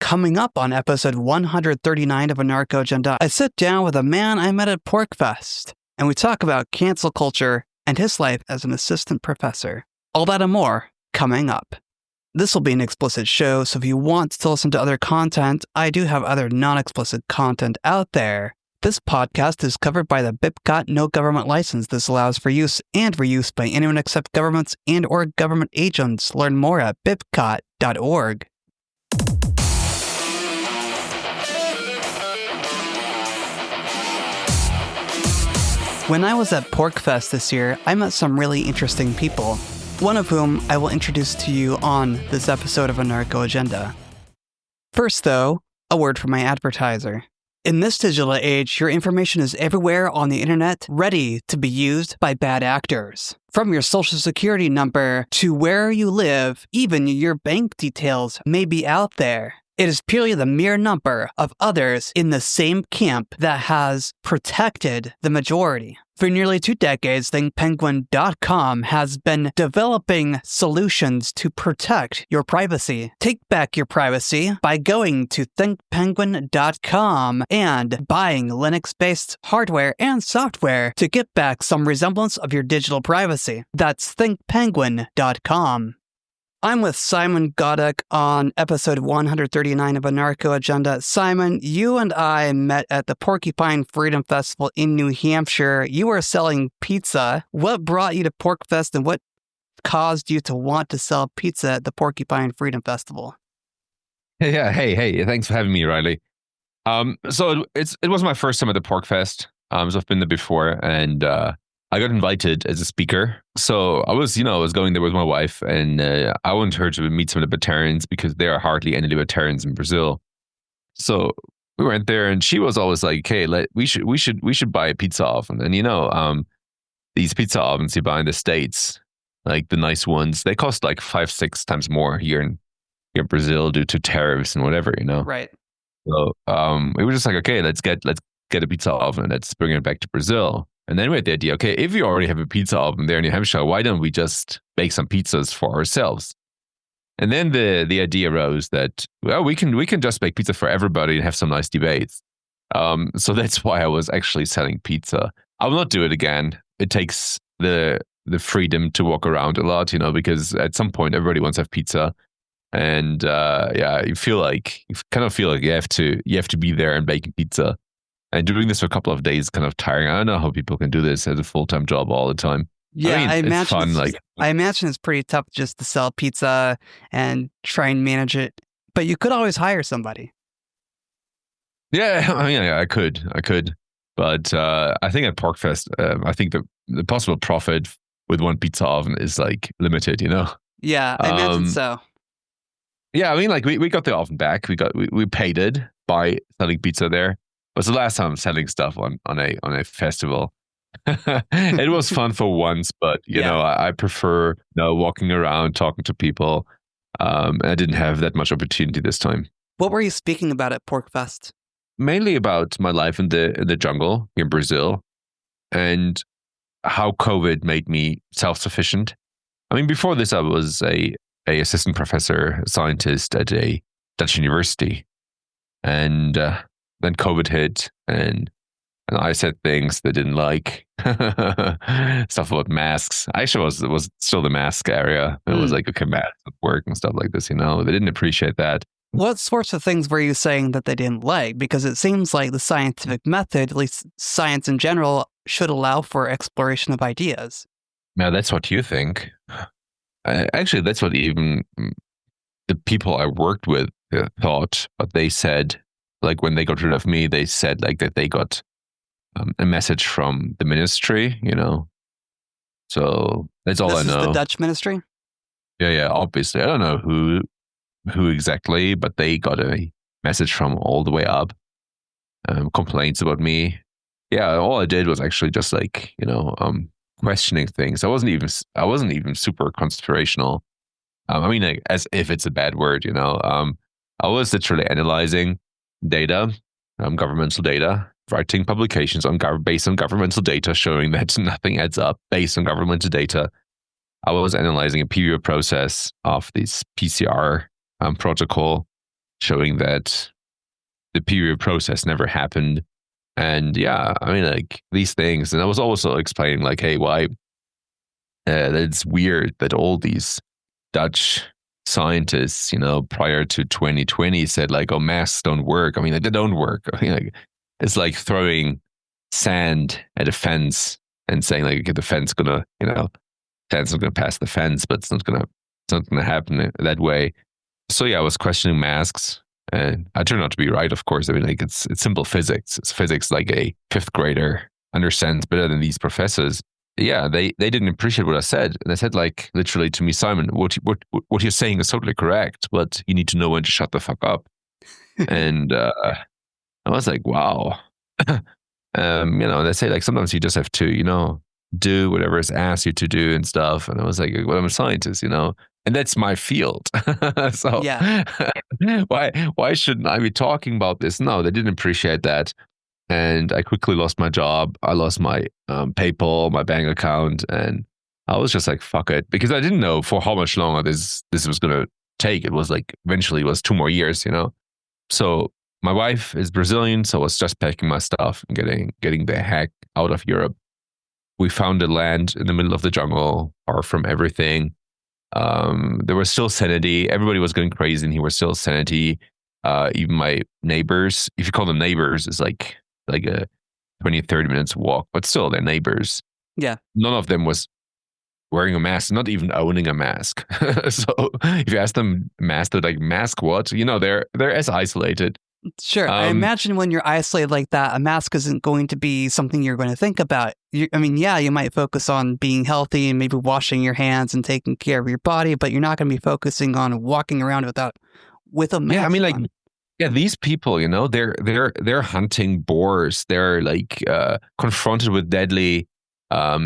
Coming up on episode 139 of Anarcho Agenda, I sit down with a man I met at PorcFest, and we talk about cancel culture and his life as an assistant professor. All that and more coming up. This will be an explicit show, so if you want to listen to other content, I do have other non-explicit content out there. This podcast is covered by the BIPCOT No Government License. This allows for use and reuse by anyone except governments and or government agents. Learn more at bipcot.org. When I was at PorcFest this year, I met some really interesting people, one of whom I will introduce to you on this episode of Anarcho Agenda. First, though, a word from my advertiser. In this digital age, your information is everywhere on the internet, ready to be used by bad actors. From your social security number to where you live, even your bank details may be out there. It is purely the mere number of others in the same camp that has protected the majority. For nearly 2 decades, ThinkPenguin.com has been developing solutions to protect your privacy. Take back your privacy by going to ThinkPenguin.com and buying Linux-based hardware and software to get back some resemblance of your digital privacy. That's ThinkPenguin.com. I'm with Simon Goddek on episode 139 of Anarcho Agenda. Simon, you and I met at the Porcupine Freedom Festival in New Hampshire. You were selling pizza. What brought you to PorcFest and what caused you to want to sell pizza at the Porcupine Freedom Festival? Yeah, hey, thanks for having me, Riley. So it was my first time at the PorcFest. So I've been there before, and I got invited as a speaker. So I was going there with my wife, and I wanted her to meet some libertarians because there are hardly any libertarians in Brazil. So we went there, and she was always like, "Hey, we should buy a pizza oven." And these pizza ovens you buy in the States, like the nice ones, they cost like 5-6 times more here in Brazil due to tariffs and whatever, Right. So we were just like, okay, let's get a pizza oven, let's bring it back to Brazil. And then we had the idea, okay, if we already have a pizza oven there in New Hampshire, why don't we just bake some pizzas for ourselves? And then the idea arose that, well, we can just bake pizza for everybody and have some nice debates. So that's why I was actually selling pizza. I will not do it again. It takes the freedom to walk around a lot, because at some point everybody wants to have pizza. And you kind of feel like you have to be there and baking pizza. And doing this for a couple of days is kind of tiring. I don't know how people can do this as a full-time job all the time. Yeah, I imagine it's fun. I imagine it's pretty tough just to sell pizza and try and manage it. But you could always hire somebody. Yeah, I could. But I think at PorcFest, I think the possible profit with one pizza oven is like limited, Yeah, I imagine so. Yeah, we got the oven back. We paid it by selling pizza there. It was the last time selling stuff on a festival. It was fun for once, but I prefer walking around, talking to people. I didn't have that much opportunity this time. What were you speaking about at PorcFest? Mainly about my life in the jungle in Brazil and how COVID made me self-sufficient. Before this, I was a assistant professor, scientist at a Dutch university, and then COVID hit, and I said things they didn't like. Stuff about masks. Actually, it was still the mask area. It was like, okay, masks at work and stuff like this. They didn't appreciate that. What sorts of things were you saying that they didn't like? Because it seems like the scientific method, at least science in general, should allow for exploration of ideas. Now, that's what you think. Actually, that's what even the people I worked with thought, but they said, like when they got rid of me, they said like that they got a message from the ministry, So that's all I know. This is the Dutch ministry? Yeah, obviously. I don't know who exactly, but they got a message from all the way up, complaints about me. Yeah, all I did was actually just like, questioning things. I wasn't even super conspirational. As if it's a bad word, I was literally analyzing data, governmental data, writing publications based on governmental data, showing that nothing adds up based on governmental data. I was analyzing a PVO process of this PCR protocol showing that the period process never happened. And yeah, I mean, like these things. And I was also explaining, like, hey, why that it's weird that all these Dutch scientists, prior to 2020 said like, oh, masks don't work. I mean, they don't work. I mean, like, it's like throwing sand at a fence and saying like, okay, the fence gonna, sand's not gonna pass the fence, but it's not gonna happen that way. So yeah, I was questioning masks, and I turned out to be right. Of course, I mean, like it's simple physics. It's physics like a fifth grader understands better than these professors. Yeah, they didn't appreciate what I said, and they said like literally to me, Simon, what you're saying is totally correct, but you need to know when to shut the fuck up. And I was like, wow. They say like sometimes you just have to, do whatever is asked you to do and stuff. And I was like, well, I'm a scientist, and that's my field. So Yeah. why shouldn't I be talking about this? No, they didn't appreciate that. And I quickly lost my job. I lost my PayPal, my bank account, and I was just like, fuck it, because I didn't know for how much longer this was gonna take. It was like eventually it was 2 more years, So my wife is Brazilian, so I was just packing my stuff and getting the heck out of Europe. We found a land in the middle of the jungle, far from everything. There was still sanity. Everybody was going crazy, and here was still sanity. Even my neighbors, if you call them neighbors, is like a 20, 30 minutes walk, but still they're neighbors. Yeah. None of them was wearing a mask, not even owning a mask. So if you ask them mask, they're like, mask what? They're as isolated. Sure. I imagine when you're isolated like that, a mask isn't going to be something you're going to think about. You might focus on being healthy and maybe washing your hands and taking care of your body, but you're not going to be focusing on walking around with a mask. Yeah, I mean, like, on. yeah, these people, they're hunting boars. They're like confronted with deadly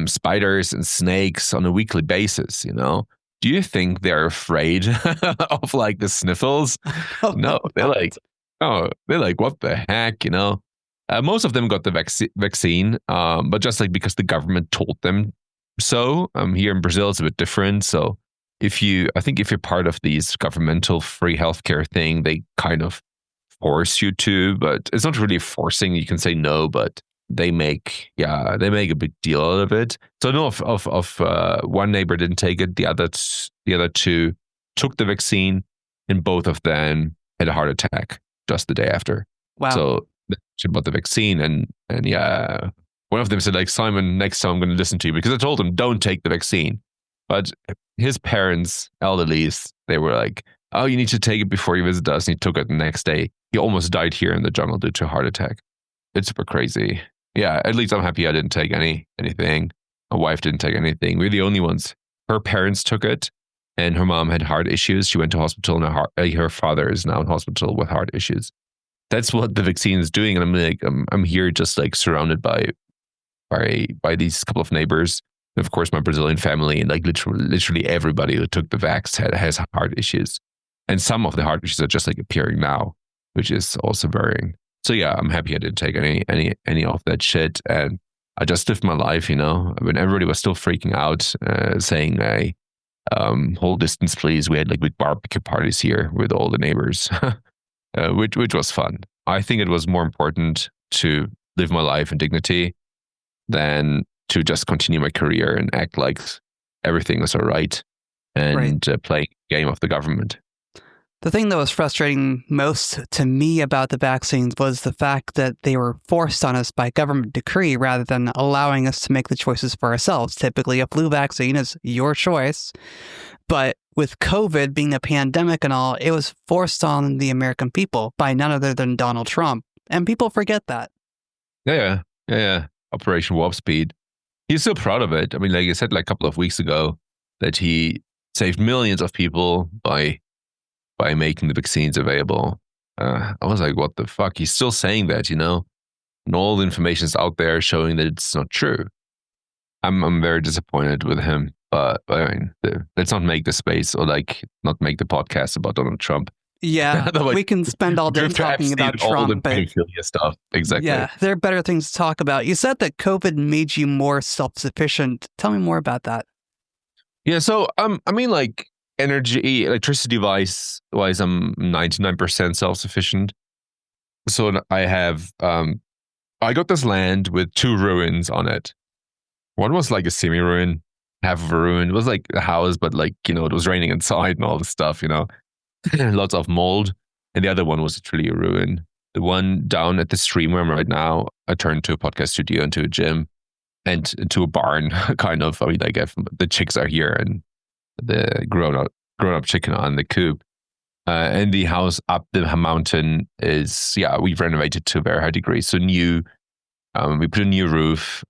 spiders and snakes on a weekly basis. Do you think they're afraid of like the sniffles? No, they're like, what the heck, Most of them got the vaccine, but just like because the government told them so. Here in Brazil, it's a bit different. So if you're part of these governmental free healthcare thing, they kind of force you to, but it's not really forcing. You can say no, but they make a big deal out of it. So I know of one neighbor didn't take it. The other two took the vaccine, and both of them had a heart attack just the day after. Wow. So they bought the vaccine, and yeah, one of them said like, Simon, next time I'm going to listen to you, because I told him don't take the vaccine. But his parents, elderlies, they were like, oh, you need to take it before you visit us. And he took it the next day. He almost died here in the jungle due to a heart attack. It's super crazy. Yeah, at least I'm happy I didn't take anything. My wife didn't take anything. We're the only ones. Her parents took it, and her mom had heart issues. She went to hospital, and her father is now in hospital with heart issues. That's what the vaccine is doing. And I'm like, I'm here just like surrounded by these couple of neighbors. And of course, my Brazilian family, and like literally everybody who took the vax has heart issues. And some of the heart issues are just like appearing now, which is also worrying. So yeah, I'm happy I didn't take any of that shit. And I just lived my life, when everybody was still freaking out, saying, hey, hold distance, please. We had like big barbecue parties here with all the neighbors, which was fun. I think it was more important to live my life in dignity than to just continue my career and act like everything was all right and play a game of the government. The thing that was frustrating most to me about the vaccines was the fact that they were forced on us by government decree rather than allowing us to make the choices for ourselves. Typically, a flu vaccine is your choice. But with COVID being a pandemic and all, it was forced on the American people by none other than Donald Trump. And people forget that. Yeah. Operation Warp Speed. He's so proud of it. I mean, like I said like a couple of weeks ago, that he saved millions of people by making the vaccines available. I was like, what the fuck? He's still saying that, and all the information is out there showing that it's not true. I'm very disappointed with him, but I mean, let's not make the space or like not make the podcast about Donald Trump. Yeah, we can spend all day talking about Trump. All the pedophilia stuff. Exactly. Yeah, there are better things to talk about. You said that COVID made you more self-sufficient. Tell me more about that. Yeah, so I mean, like, electricity wise, I'm 99% self-sufficient. So I have, I got this land with 2 ruins on it. One was like a semi-ruin, half of a ruin. It was like a house, but like, it was raining inside and all this stuff, lots of mold. And the other one was truly a ruin. The one down at the stream where I'm right now, I turned to a podcast studio and to a gym and to a barn, kind of. I mean, like the chicks are here and the grown up chicken on the coop. And the house up the mountain is, we've renovated to a very high degree. So new, we put a new roof.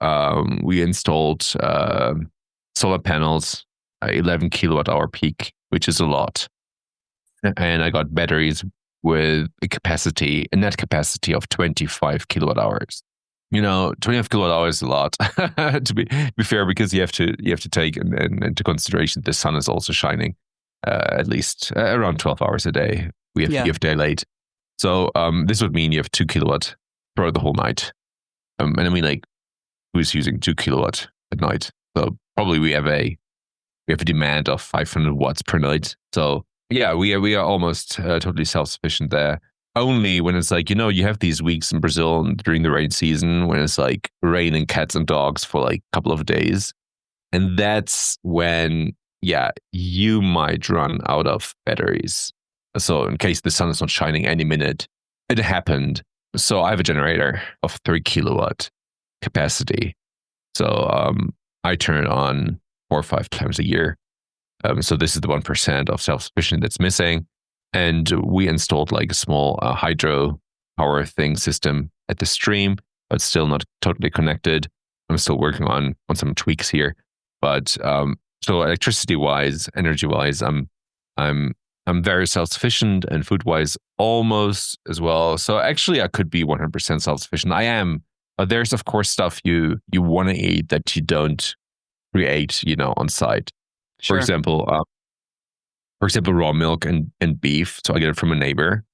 We installed solar panels, 11 kilowatt hour peak, which is a lot. And I got batteries with a net capacity of 25 kilowatt hours. 25 kilowatt hours is a lot to be fair, because you have to take into consideration the sun is also shining at least around 12 hours a day. You have daylight. So this would mean you have 2 kilowatt for the whole night. And I mean, like, who's using 2 kilowatt at night? So probably we have a demand of 500 watts per night. So yeah, we are almost totally self-sufficient there. Only when it's like, you have these weeks in Brazil during the rain season when it's like raining cats and dogs for like a couple of days. And that's when, you might run out of batteries. So in case the sun is not shining any minute, it happened. So I have a generator of 3 kilowatt capacity. So I turn it on 4 or 5 times a year. So this is the 1% of self-sufficiency that's missing. And we installed like a small hydro power system at the stream, but still not totally connected. I'm still working on some tweaks here. But so electricity wise, energy wise, I'm very self-sufficient, and food wise almost as well. So actually I could be 100% self-sufficient. I am, but there's of course stuff you want to eat that you don't create, on site. Sure. For example, raw milk and beef. So I get it from a neighbor.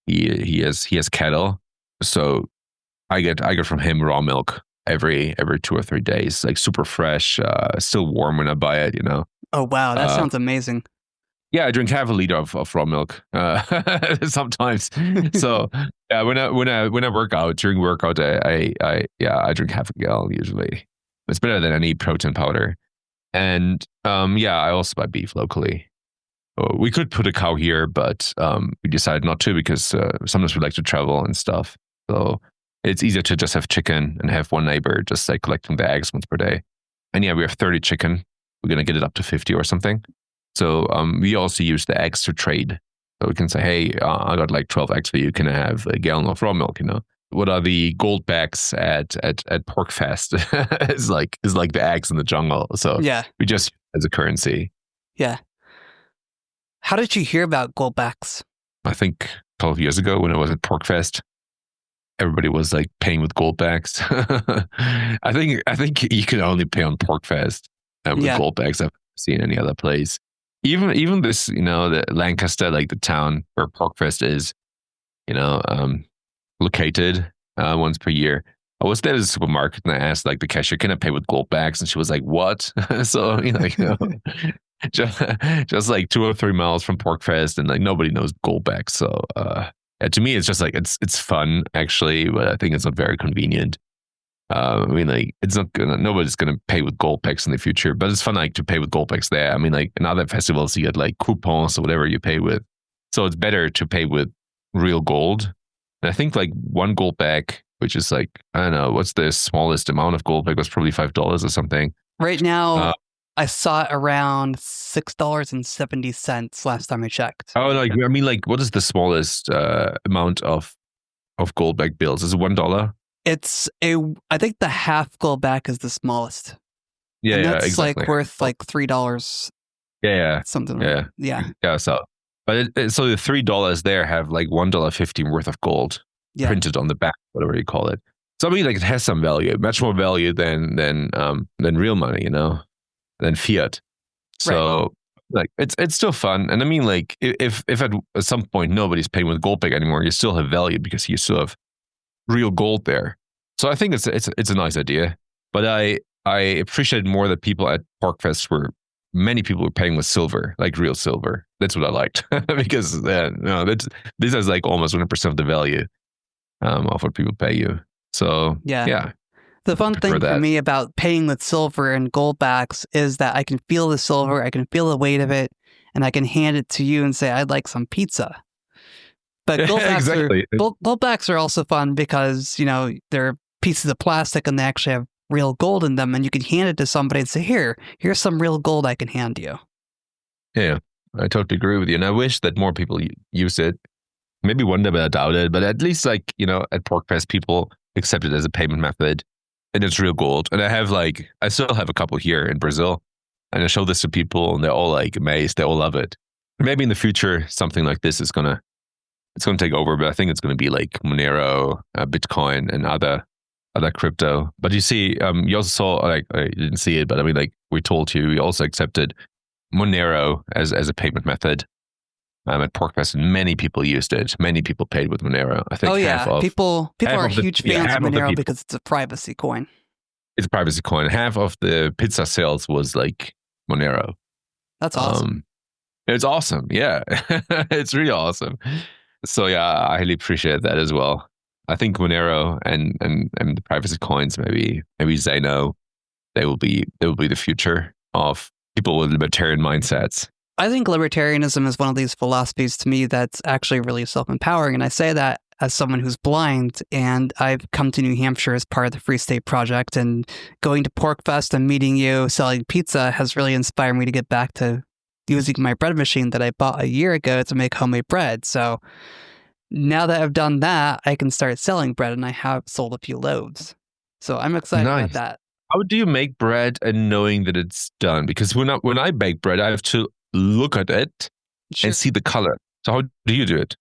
He has cattle. So I get from him raw milk every 2 or 3 days, like super fresh, still warm when I buy it, Oh wow, that sounds amazing. Yeah, I drink half a liter of raw milk sometimes. So yeah, when I work out, during workout, I drink half a gallon usually. It's better than any protein powder. And I also buy beef locally. We could put a cow here, but we decided not to because sometimes we like to travel and stuff. So it's easier to just have chicken and have one neighbor just like collecting the eggs once per day. And we have 30 chicken. We're going to get it up to 50 or something. So we also use the eggs to trade. So we can say, hey, I got like 12 eggs for you. Can I have a gallon of raw milk, What are the gold backs at Porkfest? is like the eggs in the jungle. So we just use it as a currency. Yeah. How did you hear about goldbacks? I think 12 years ago when I was at Porkfest, everybody was like paying with goldbacks. I think you can only pay on Porkfest with goldbacks. I've never seen any other place. Even this, the Lancaster, like the town where Porkfest is, located once per year. I was there at the supermarket and I asked like the cashier, can I pay with goldbacks? And she was like, what? So, just like 2 or 3 miles from Porkfest, and like nobody knows goldbacks. So to me, it's just like it's fun actually, but I think it's not very convenient. It's not nobody's gonna pay with goldbacks in the future, but it's fun like to pay with goldbacks there. I mean, like in other festivals, you get like coupons or whatever you pay with. So it's better to pay with real gold. And I think like 1 goldback, which is like, I don't know, what's the smallest amount of goldback, was probably $5 or something. Right now, I saw it around $6.70 last time I checked. Oh, what is the smallest amount of goldback bills? Is it $1? I think the half goldback is the smallest. Yeah, and that's exactly. like worth like $3. Yeah, something. Like that. Yeah. So, but so the $3 there have like $1.50 worth of gold printed on the back, whatever you call it. So I mean, like it has some value, much more value than real money, than fiat. So like it's still fun. And I mean, like if at some point nobody's paying with goldback anymore, you still have value because you still have real gold there. So I think it's a nice idea. But I appreciated more that people at Porkfest were many people were paying with silver, like real silver. That's what I liked because this is like almost 100% of the value of what people pay you. So yeah. The fun thing for that. me about paying with silver and gold backs is that I can feel the silver, I can feel the weight of it, and I can hand it to you and say, I'd like some pizza. But gold backs, gold backs are also fun because, they're pieces of plastic and they actually have real gold in them, and you can hand it to somebody and say, here's some real gold I can hand you. Yeah, I totally agree with you. And I wish that more people use it. Maybe one day, but I doubt it. But at least at PorcFest, people accept it as a payment method. And it's real gold. And I still have a couple here in Brazil. And I show this to people and they're all like amazed. They all love it. And maybe in the future, something like this is it's gonna take over, but I think it's gonna be like Monero, Bitcoin, and other crypto. But you see, you also saw, I didn't see it, but I mean, like we told you, we also accepted Monero as a payment method at PorcFest, and many people used it. Many people paid with Monero. I think people are huge fans of Monero because it's a privacy coin. It's a privacy coin. Half of the pizza sales was like Monero. That's awesome. It's awesome. Yeah, it's really awesome. So yeah, I highly appreciate that as well. I think Monero and the privacy coins, maybe Zeno, they will be the future of people with libertarian mindsets. I think libertarianism is one of these philosophies to me that's actually really self-empowering. And I say that as someone who's blind, and I've come to New Hampshire as part of the Free State Project, and going to PorcFest and meeting you selling pizza has really inspired me to get back to using my bread machine that I bought a year ago to make homemade bread. So now that I've done that, I can start selling bread, and I have sold a few loaves. So I'm excited about that. How do you make bread and knowing that it's done? Because when I bake bread, I have to look at it and see the color. So how do you do it?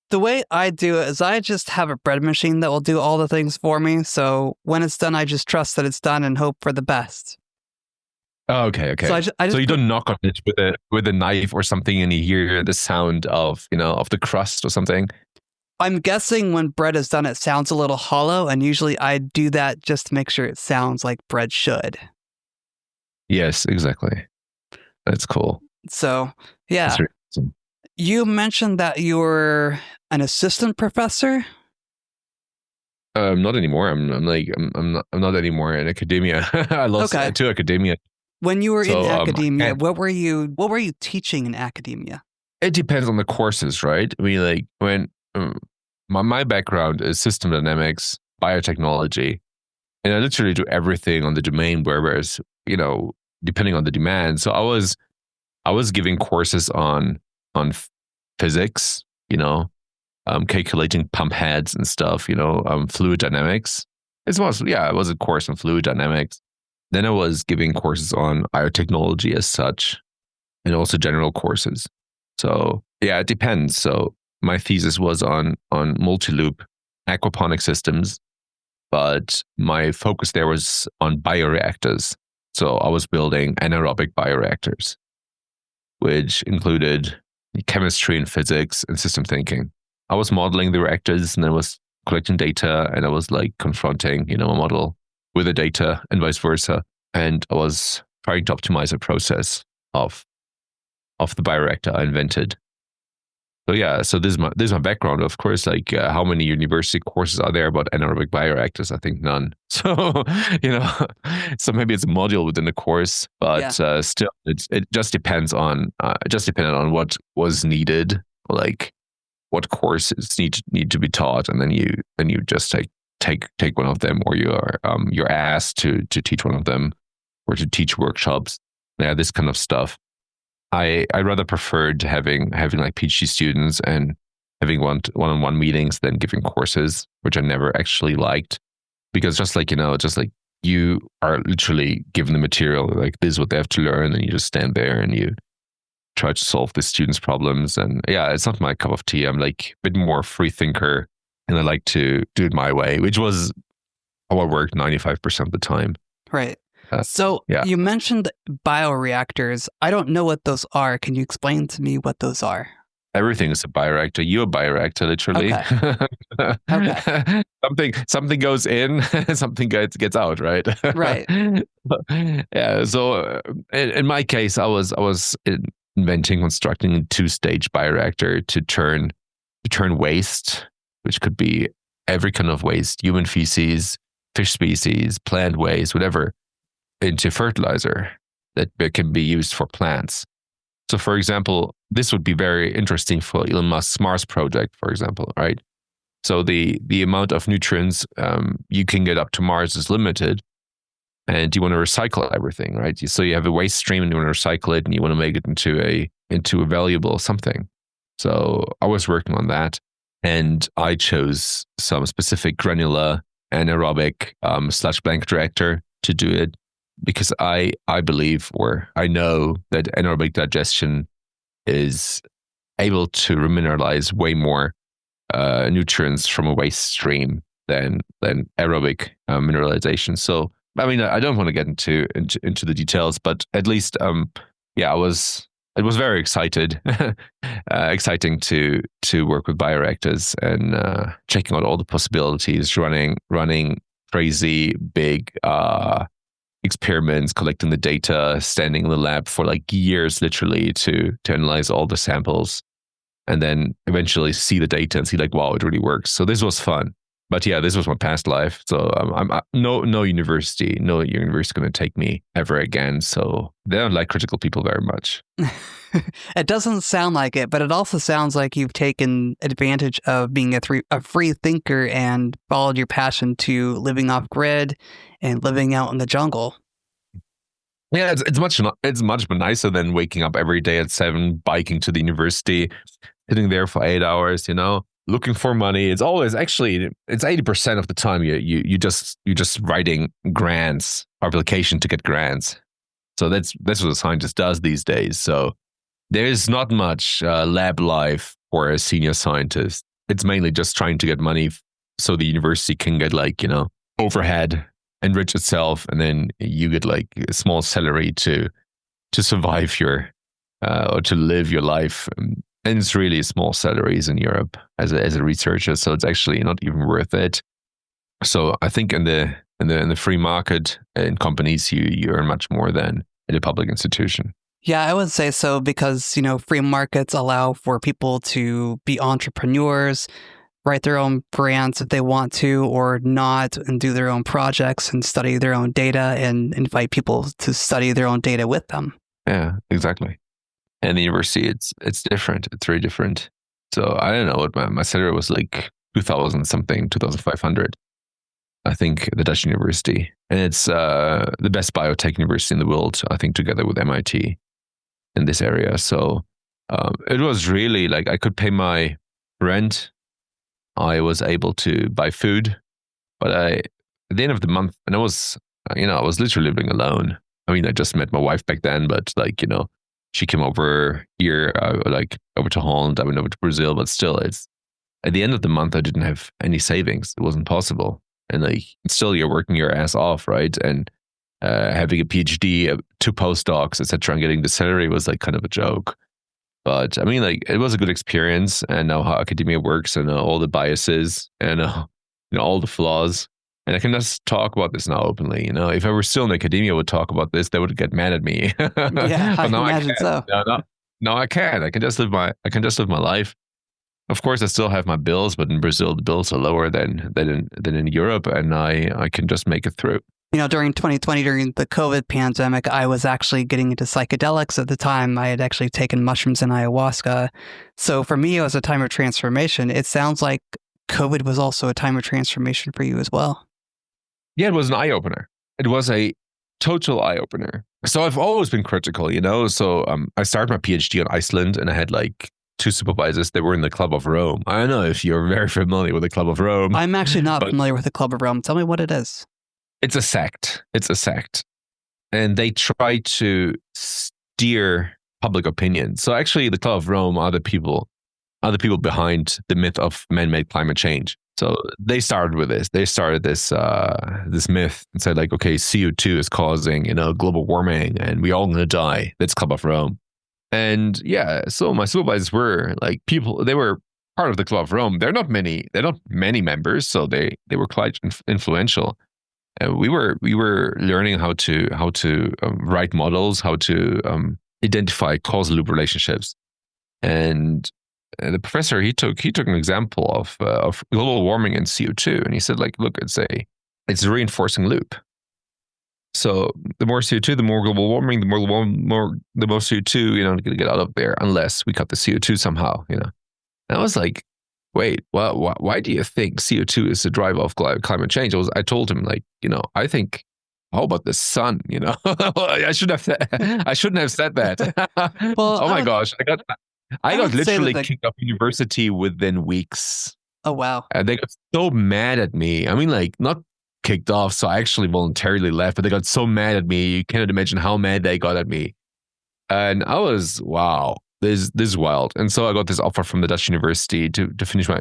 The way I do it is I just have a bread machine that will do all the things for me. So when it's done, I just trust that it's done and hope for the best. Oh, okay. So you don't knock on it with a knife or something, and you hear the sound of the crust or something. I'm guessing when bread is done, it sounds a little hollow, and usually I do that just to make sure it sounds like bread should. Yes, exactly. That's cool. So, yeah. That's really awesome. You mentioned that you were an assistant professor? Not anymore. I'm not anymore in academia. I lost to academia. When you were in academia, what were you teaching in academia? It depends on the courses, right? I mean, like when my background is system dynamics, biotechnology, and I literally do everything on the domain whereas, depending on the demand. So I was giving courses on physics, calculating pump heads and stuff, fluid dynamics. It was a course on fluid dynamics. Then I was giving courses on biotechnology as such, and also general courses. So yeah, it depends. So my thesis was on multi-loop aquaponic systems, but my focus there was on bioreactors. So I was building anaerobic bioreactors, which included chemistry and physics and system thinking. I was modeling the reactors, and I was collecting data, and I was like confronting, a model with the data and vice versa. And I was trying to optimize the process of the bioreactor I invented. So yeah, so this is my background. Of course, like how many university courses are there about anaerobic bioreactors? I think none. So so maybe it's a module within the course, but still, it just depends on what was needed, like what courses need to be taught, and then you just take one of them, or you're asked to teach one of them, or to teach workshops. Yeah, this kind of stuff. I rather preferred having like PhD students and having one-on-one meetings than giving courses, which I never actually liked, because just like you are literally given the material, like this is what they have to learn, and you just stand there and you try to solve the students' problems. And yeah, it's not my cup of tea. I'm like a bit more free thinker, and I like to do it my way, which was how I worked 95% of the time. Right. So you mentioned bioreactors. I don't know what those are. Can you explain to me what those are? Everything is a bioreactor. You're a bioreactor, literally. Okay. Something goes in, something gets out, right? Right. Yeah. So in my case, I was inventing, constructing a two-stage bioreactor to turn waste, which could be every kind of waste, human feces, fish species, plant waste, whatever, into fertilizer that can be used for plants. So, for example, this would be very interesting for Elon Musk's Mars project, for example, right? So the amount of nutrients you can get up to Mars is limited, and you want to recycle everything, right? So you have a waste stream, and you want to recycle it, and you want to make it into a valuable something. So I was working on that, and I chose some specific granular anaerobic / blank reactor to do it, because I believe, or I know, that anaerobic digestion is able to remineralize way more nutrients from a waste stream than aerobic mineralization. So, I mean, I don't want to get into the details, but at least, yeah, it was very exciting to work with bioreactors and checking out all the possibilities, running crazy big experiments, collecting the data, standing in the lab for like years, literally, to analyze all the samples, and then eventually see the data and see like, wow, it really works. So this was fun. But yeah, this was my past life. So no university going to take me ever again. So they don't like critical people very much. It doesn't sound like it, but it also sounds like you've taken advantage of being a free thinker and followed your passion to living off grid and living out in the jungle. Yeah, it's much nicer than waking up every day at 7, biking to the university, sitting there for 8 hours, looking for money. It's always, actually, it's 80% of the time you just writing grants, application to get grants. So that's what a scientist does these days. So there is not much lab life for a senior scientist. It's mainly just trying to get money so the university can get overhead, enrich itself, and then you get like a small salary to survive your or to live your life. And it's really small salaries in Europe as a researcher, so it's actually not even worth it. So I think in the free market, in companies, you earn much more than at a public institution. Yeah, I would say so, because, free markets allow for people to be entrepreneurs, write their own grants if they want to or not, and do their own projects and study their own data and invite people to study their own data with them. Yeah, exactly. And the university, it's different. It's very different. So I don't know what my salary was like, 2,000 something, 2,500. I think the Dutch university, and it's the best biotech university in the world, I think, together with MIT in this area. So it was really like I could pay my rent. I was able to buy food, but at the end of the month, and I was literally living alone. I mean, I just met my wife back then, but she came over here, over to Holland. I went over to Brazil, but still, it's at the end of the month, I didn't have any savings. It wasn't possible. And still, you're working your ass off, right? And having a PhD, 2 postdocs, etc., and getting the salary was like kind of a joke. But I mean, it was a good experience, and know how academia works, and all the biases, and all the flaws. And I can just talk about this now openly. If I were still in academia, I would talk about this. They would get mad at me. Yeah, but now I imagine so. No, I can't. I can just live my life. Of course, I still have my bills, but in Brazil, the bills are lower than in Europe, and I can just make it through. During 2020, during the COVID pandemic, I was actually getting into psychedelics at the time. I had actually taken mushrooms and ayahuasca. So for me, it was a time of transformation. It sounds like COVID was also a time of transformation for you as well. Yeah, it was an eye-opener. It was a total eye-opener. So I've always been critical, So I started my PhD in Iceland, and I had 2 supervisors that were in the Club of Rome. I don't know if you're very familiar with the Club of Rome. I'm actually not familiar with the Club of Rome. Tell me what it is. It's a sect. And they try to steer public opinion. So actually, the Club of Rome are the people behind the myth of man-made climate change. So they started with this. They started this myth and said okay, CO2 is causing global warming, and we're all going to die. That's Club of Rome. And yeah, so my supervisors were like people. They were part of the Club of Rome. They're not many members, so they were quite influential. We were learning how to write models, how to identify causal loop relationships. And the professor he took an example of global warming and CO2, and he said like, look, it's a reinforcing loop. So the more CO2, the more global warming, the more CO2 going to get out of there, unless we cut the CO2 somehow. And I was like, wait, why do you think CO2 is the driver of climate change? I told him like, I think, how about the sun? I shouldn't have said that. Well, Oh my gosh, I got would say that literally kicked off university within weeks. Oh wow. And they got so mad at me. I mean, like, not kicked off, so I actually voluntarily left, but they got so mad at me. You cannot imagine how mad they got at me. And I was, wow, this is wild. And so I got this offer from the Dutch university to finish my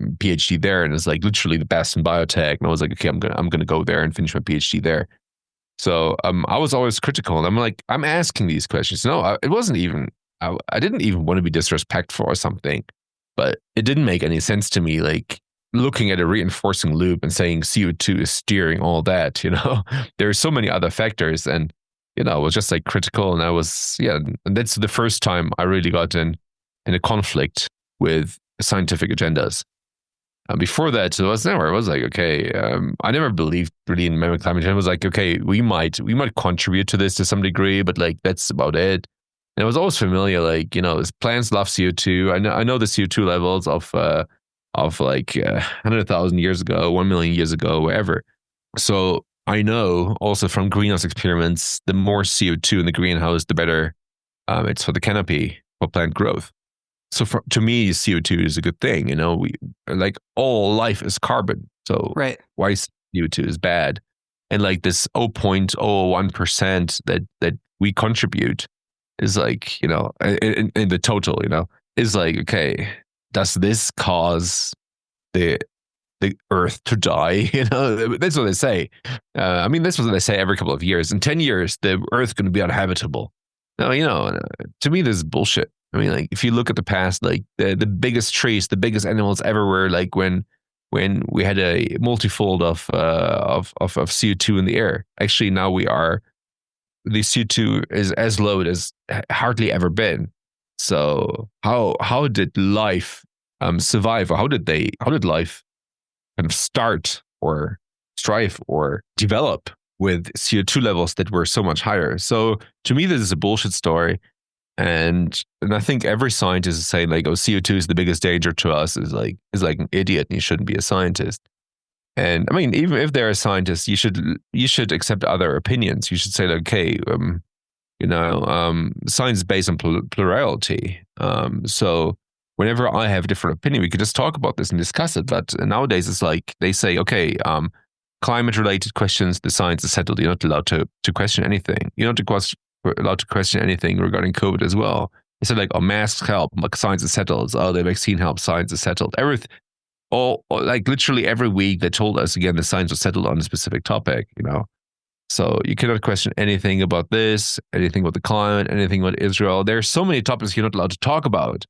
PhD there, and it's like literally the best in biotech. And I was like, okay, I'm gonna go there and finish my PhD there. So I was always critical, and I'm like, I'm asking these questions. No, it wasn't even. I didn't even want to be disrespectful or something, but it didn't make any sense to me. Like looking at a reinforcing loop and saying CO2 is steering all that. There are so many other factors, and I was just like critical, and and that's the first time I really got in a conflict with scientific agendas. Before that, it was like, okay, I never believed really in climate change. I was like, okay, we might contribute to this to some degree, but like that's about it. And I was always familiar, like plants love CO2. I know the CO2 levels of like 100,000 years ago, 1 million years ago, wherever. So I know also from greenhouse experiments, the more CO2 in the greenhouse, the better it's for the canopy for plant growth. So to me, CO2 is a good thing. We like all life is carbon. So right. Why CO2 is bad? And like this 0.01% that we contribute is like, in the total, is like, okay, does this cause the Earth to die? That's what they say. I mean, this is what they say every couple of years. In 10 years, the Earth's going to be uninhabitable. No, to me, this is bullshit. I mean, like if you look at the past, like the biggest trees, the biggest animals ever were like when we had a multifold of CO2 in the air. Actually, now the CO2 is as low as hardly ever been. So how did life survive, or how did life kind of start or strive or develop with CO2 levels that were so much higher? So to me, this is a bullshit story. And I think every scientist is saying like, oh, CO2 is the biggest danger to us, is like an idiot, and you shouldn't be a scientist. And I mean, even if they're a scientist, you should accept other opinions. You should say, okay, science is based on plurality. So whenever I have a different opinion, we could just talk about this and discuss it. But nowadays, it's like they say, okay, climate-related questions, the science is settled. You're not allowed to question anything. You're not allowed to question anything regarding COVID as well. They said like, oh, masks help, like science is settled. Oh, the vaccine helps, science is settled. Like literally every week they told us again the science was settled on a specific topic. So you cannot question anything about this, anything about the climate, anything about Israel. There are so many topics you're not allowed to talk about.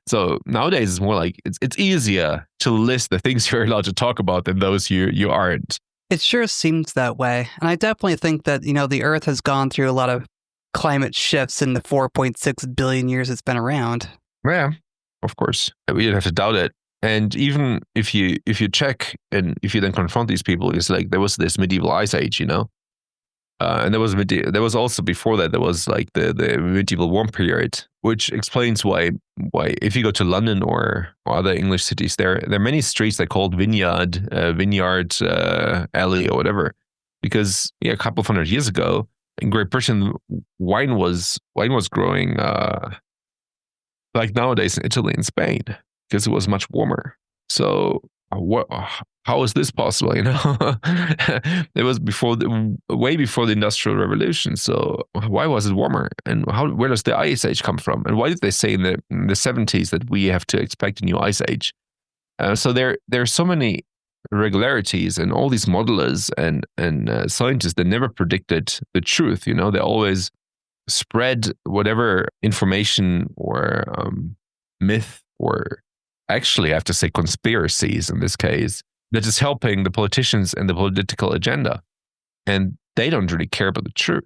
So nowadays it's more like it's easier to list the things you're allowed to talk about than those you aren't. It sure seems that way. And I definitely think that, the Earth has gone through a lot of climate shifts in the 4.6 billion years it's been around. Yeah, of course. We don't have to doubt it. And even if you check and if you then confront these people, it's like there was this medieval ice age, and there was also before that there was like the medieval warm period, which explains why if you go to London or other English cities, there are many streets they called Vineyard Alley or whatever, because a couple of hundred years ago in Great Britain, wine was growing like nowadays in Italy and Spain, because it was much warmer. So how is this possible? It was way before the Industrial Revolution. So why was it warmer? And where does the ice age come from? And why did they say in the 70s that we have to expect a new ice age? So there are so many irregularities, and all these modelers and scientists that never predicted the truth. They always spread whatever information or myth, or actually I have to say conspiracies in this case, that is helping the politicians and the political agenda. And they don't really care about the truth,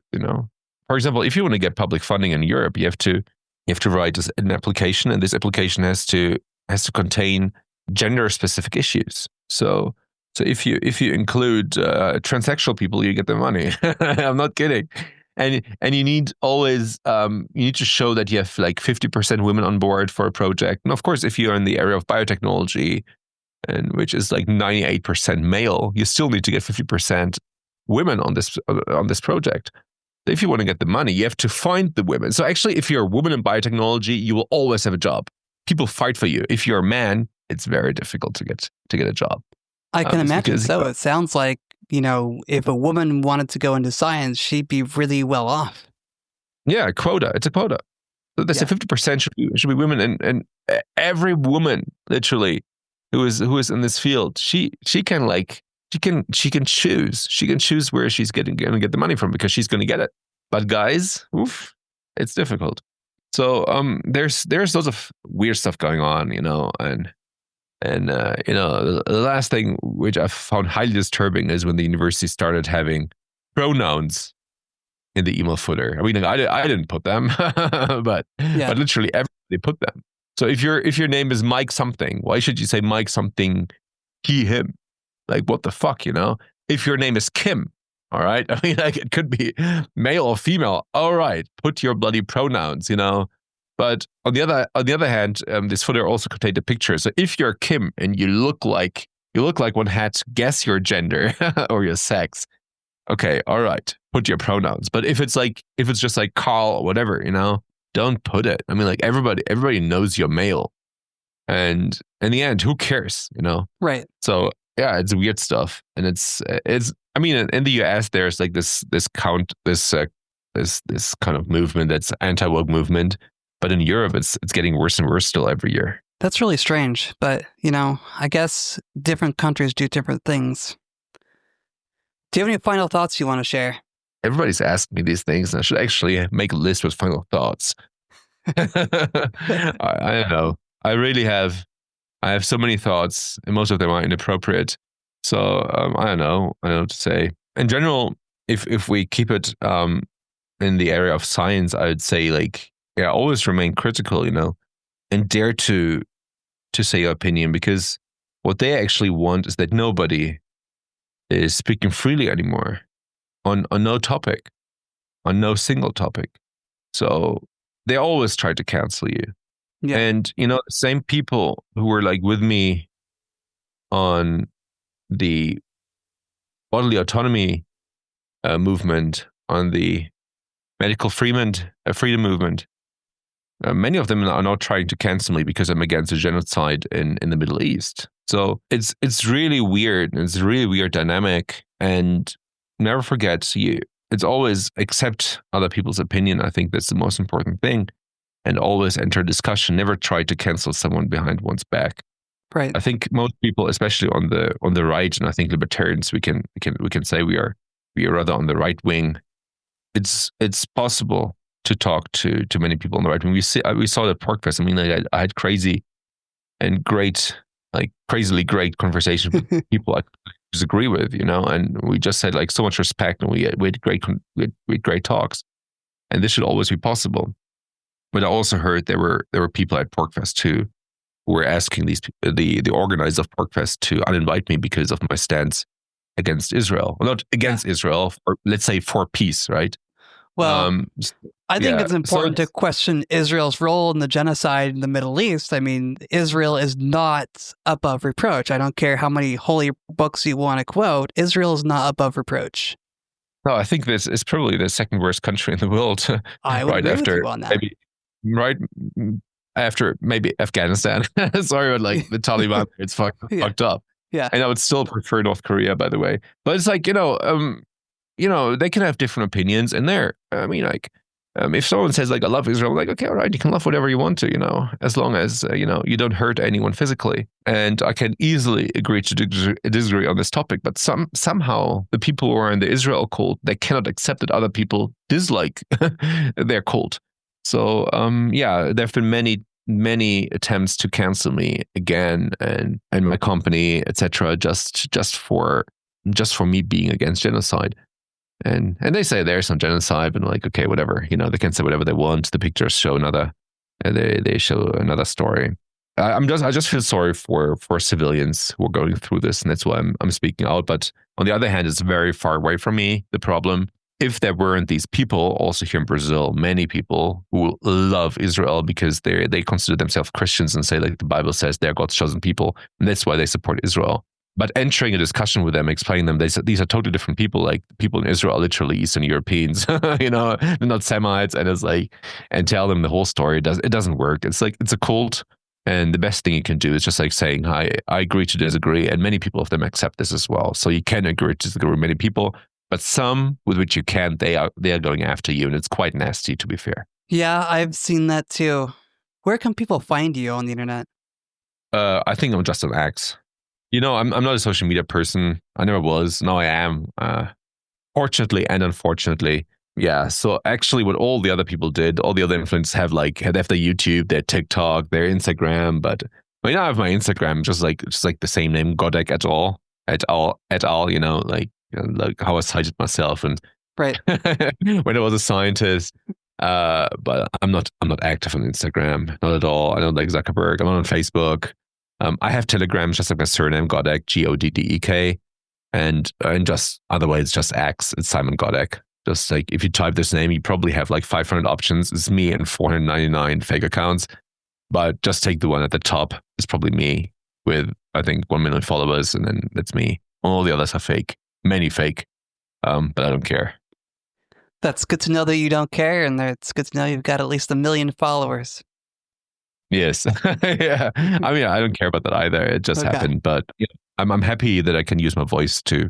For example, if you want to get public funding in Europe, you have to write an application, and this application has to contain gender specific issues. So if you include transsexual people, you get the money. I'm not kidding. And you need always you need to show that you have like 50% women on board for a project. And of course, if you're in the area of biotechnology, and which is like 98% male, you still need to get 50% women on this project. If you want to get the money, you have to find the women. So actually, if you're a woman in biotechnology, you will always have a job. People fight for you. If you're a man, it's very difficult to get a job. I can imagine so. It sounds like, if a woman wanted to go into science, she'd be really well off. Yeah, quota. It's a quota. So they say 50% should be women, and every woman literally who is in this field, she can choose. She can choose where she's going to get the money from, because she's going to get it. But guys, it's difficult. So there's lots of weird stuff going on, and the last thing which I found highly disturbing is when the university started having pronouns in the email footer. I mean, I didn't put them, but literally everybody put them. So if your name is Mike something, why should you say Mike something, he, him? Like, what the fuck, If your name is Kim, all right? I mean, like, it could be male or female. All right, put your bloody pronouns, But on the other hand, this footer also contained a picture. So if you're Kim and you look like one had to guess your gender or your sex, okay, all right, put your pronouns. But if it's just like Carl or whatever, don't put it. I mean, like, everybody knows you're male, and in the end, who cares, Right. So yeah, it's weird stuff, and it's. I mean, in the US, there's like this kind of movement that's anti-woke movement, but in Europe, it's getting worse and worse still every year. That's really strange, but I guess different countries do different things. Do you have any final thoughts you want to share? Everybody's asking me these things, and I should actually make a list with final thoughts. I don't know. I have so many thoughts, and most of them are inappropriate. So I don't know what to say. In general, if we keep it in the area of science, I would say, like, always remain critical, and dare to say your opinion, because what they actually want is that nobody is speaking freely anymore on no topic, on no single topic. So they always try to cancel you. Yeah. And, the same people who were like with me on the bodily autonomy movement, on the medical freedom movement, many of them are now trying to cancel me because I'm against the genocide in the Middle East. So it's really weird. It's a really weird dynamic. And never forget, it's always accept other people's opinion. I think that's the most important thing. And always enter a discussion. Never try to cancel someone behind one's back. Right. I think most people, especially on the right, and I think libertarians, we can say we are rather on the right wing. It's possible to talk to many people on the right wing. We saw the Pork Fest. I mean, like, I had crazy and great, like, crazily great conversations with people I disagree with, and we just had like so much respect, and we had great talks, and this should always be possible. But I also heard there were people at PorkFest too who were asking the organizers of PorkFest to uninvite me because of my stance against Israel. Well, not against Israel, or let's say for peace, right? Well, I think it's important to question Israel's role in the genocide in the Middle East. I mean, Israel is not above reproach. I don't care how many holy books you want to quote. Israel is not above reproach. No, I think this is probably the second worst country in the world. I would agree with you on that. Right after maybe Afghanistan. Sorry, but like the Taliban, it's fucked up. Yeah. And I would still prefer North Korea, by the way. But it's like, they can have different opinions, and I mean, like, if someone says like, I love Israel, I'm like, okay, all right, you can love whatever you want to, as long as, you don't hurt anyone physically. And I can easily agree to disagree on this topic. But somehow the people who are in the Israel cult, they cannot accept that other people dislike their cult. So, there have been many attempts to cancel me again and my company, etc. Just for me being against genocide. And they say there's some genocide, and like, okay, whatever, they can say whatever they want. The pictures show they show another story. I just feel sorry for civilians who are going through this, and that's why I'm speaking out. But on the other hand, it's very far away from me, the problem. If there weren't these people, also here in Brazil, many people who love Israel because they consider themselves Christians and say, like the Bible says, they're God's chosen people, and that's why they support Israel. But entering a discussion with them, explaining them, they said these are totally different people. Like people in Israel are literally Eastern Europeans, they're not Semites, and it's like, and tell them the whole story. It doesn't work. It's like, it's a cult, and the best thing you can do is just like saying, "Hi, I agree to disagree," and many people of them accept this as well. So you can agree to disagree with many people, but some with which you can't, they are going after you, and it's quite nasty, to be fair. Yeah, I've seen that too. Where can people find you on the internet? I think I'm just on X. I'm not a social media person. I never was. Now I am. Fortunately and unfortunately. Yeah. So actually what all the other people did, all the other influencers have their YouTube, their TikTok, their Instagram. But I have my Instagram, just like the same name, Goddek et al. Like how I cited myself and right when I was a scientist. But I'm not active on Instagram, not at all. I don't like Zuckerberg. I'm not on Facebook. I have Telegram, just like my surname, Goddek, Goddek, and just otherwise just X. It's Simon Goddek. Just like if you type this name, you probably have like 500 options. It's me and 499 fake accounts. But just take the one at the top. It's probably me with, I think, 1 million followers, and then that's me. All the others are fake, many fake. But I don't care. That's good to know that you don't care, and it's good to know you've got at least 1 million followers. Yes. Yeah. I mean, I don't care about that either. It just happened. But I'm happy that I can use my voice to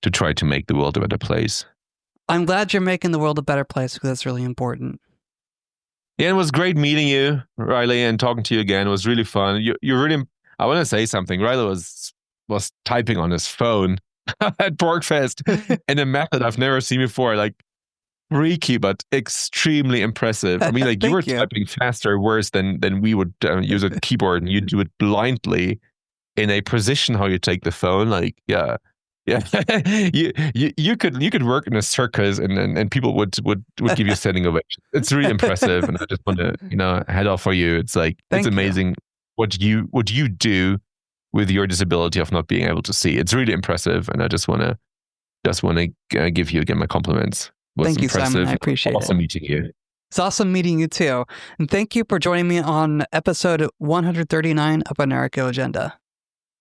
try to make the world a better place. I'm glad you're making the world a better place, because that's really important. Yeah, it was great meeting you, Riley, and talking to you again. It was really fun. You really, I want to say something. Riley was typing on his phone at Porkfest in a method I've never seen before. Like, freaky, but extremely impressive. I mean, like you were typing faster, worse than we would use a keyboard, and you do it blindly in a position how you take the phone. Like, yeah. you could work in a circus, and people would give you a standing ovation. It's really impressive, and I just want to head off for you. It's like it's amazing what you do with your disability of not being able to see. It's really impressive, and I just want to give you again my compliments. Thank you, Simon. I appreciate it. Awesome meeting you. It's awesome meeting you too. And thank you for joining me on episode 139 of Anarcho Agenda.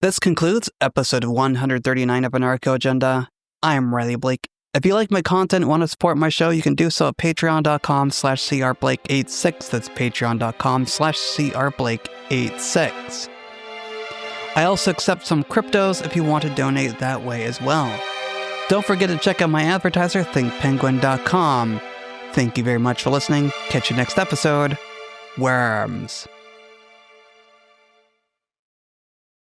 This concludes episode 139 of Anarcho Agenda. I am Riley Blake. If you like my content and want to support my show, you can do so at patreon.com/crblake86. That's patreon.com/crblake86. I also accept some cryptos if you want to donate that way as well. Don't forget to check out my advertiser, thinkpenguin.com. Thank you very much for listening. Catch you next episode. Worms.